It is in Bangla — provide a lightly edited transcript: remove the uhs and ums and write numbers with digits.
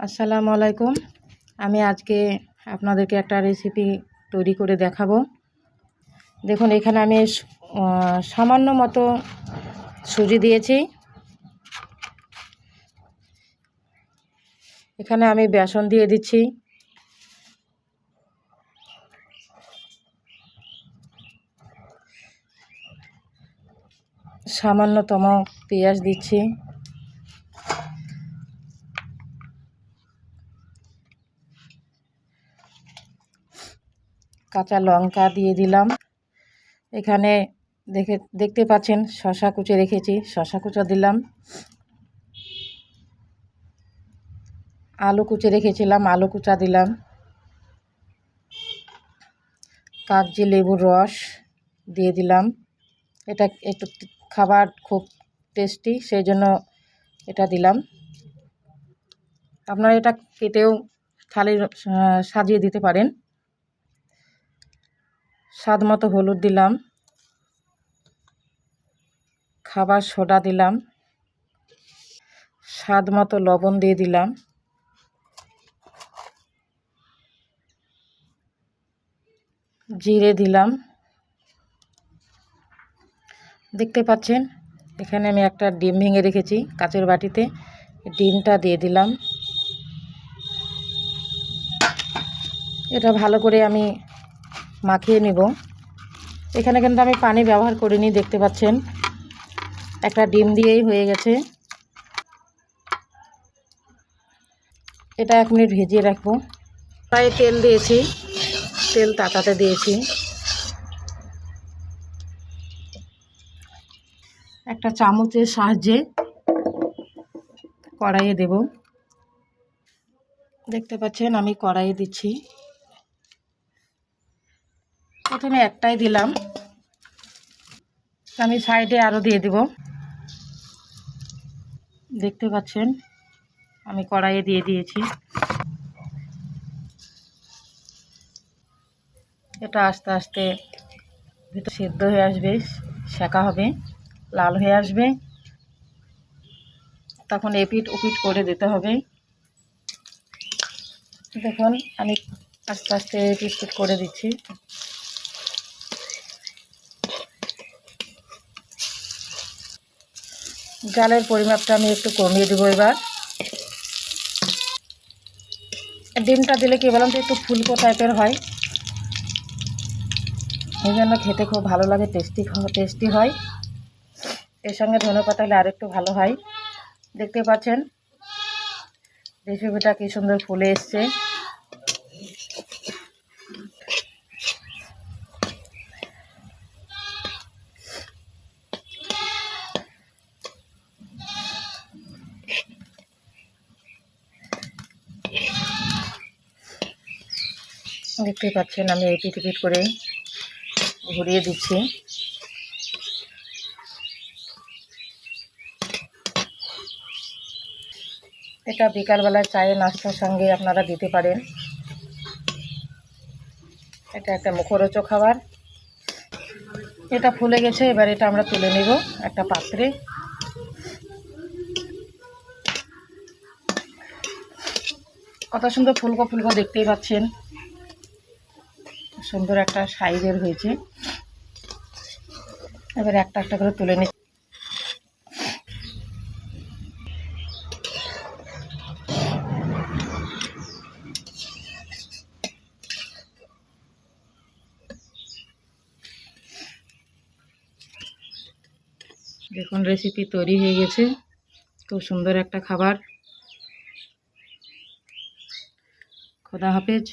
আসসালামু আলাইকুম। আমি আজকে আপনাদেরকে একটা রেসিপি তৈরি করে দেখাবো। দেখুন, এখানে আমি সামান্য মতো সুজি দিয়েছি। এখানে আমি বেসন দিয়ে দিচ্ছি, সামান্যতম পেঁয়াজ দিচ্ছি, কাঁচা লঙ্কা দিয়ে দিলাম। এখানে দেখতে পাচ্ছেন শসা কুচে রেখেছি, শসা কুচা দিলাম। আলু কুচে রেখেছিলাম, আলু কুচা দিলাম। কাগজি লেবুর রস দিয়ে দিলাম। এটা একটু খাবার খুব টেস্টি, সেই জন্য এটা দিলাম। আপনারা এটা কেটেও থালি সাজিয়ে দিতে পারেন। স্বাদ মতো হলুদ দিলাম, খাবার সোডা দিলাম, স্বাদ মতো লবণ দিয়ে দিলাম, জিরে দিলাম। দেখতে পাচ্ছেন এখানে আমি একটা ডিম ভেঙে রেখেছি কাচের বাটিতে, ডিমটা দিয়ে দিলাম। এটা ভালো করে আমি মাখিয়ে নিব। এখানে কিন্তু আমি পানি ব্যবহার করিনি, দেখতে পাচ্ছেন একটা ডিম দিয়েই হয়ে গেছে। এটা 1 মিনিট ভিজিয়ে রাখবো। প্রায় তেল দিয়েছি, তেল তাতাতে দিয়েছি। একটা চামচের সাহায্যে কড়াইয়ে দেব। দেখতে পাচ্ছেন আমি কড়াইয়ে দিচ্ছি। প্রথমে একটাই দিলাম, আমি সাইডে আরও দিয়ে দেব। দেখতে পাচ্ছেন আমি কড়াইয়ে দিয়ে দিয়েছি। এটা আস্তে আস্তে ভিতরে সিদ্ধ হয়ে আসবে, সেঁকা হবে, লাল হয়ে আসবে। তখন এপিট ওপিট করে দিতে হবে। দেখুন আমি আস্তে আস্তে এপিট ওপিট করে দিচ্ছি। জালের পরিমাপটা আমি একটু কমিয়ে দেবো এবার। ডিমটা দিলে কি বলুন তো, একটু ফুলকো টাইপের হয়, এই জন্য খেতে খুব ভালো লাগে, টেস্টি হয়। এর সঙ্গে ধনেপাতা হলে আরেকটু ভালো হয়। দেখতে পাচ্ছেন রেসিপিটা কি সুন্দর ফুলে এসছে। দেখতে পাচ্ছেন আমি এপিট ওপিট করে ঘুরিয়ে দিচ্ছি। এটা বিকালবেলায় চায়ে নাস্তার সঙ্গে আপনারা দিতে পারেন। এটা একটা মুখরোচক খাবার। এটা ফুলে গেছে, এবার এটা আমরা তুলে নেব একটা পাত্রে। কত সুন্দর ফুলকো ফুলকো দেখতেই পাচ্ছেন, সুন্দর একটা সাইজের হয়েছে। এবার একটা একটা করে তুলে নিচ্ছি। দেখুন রেসিপি তৈরি হয়ে গেছে, খুব সুন্দর একটা খাবার। খোদা হাফেজ।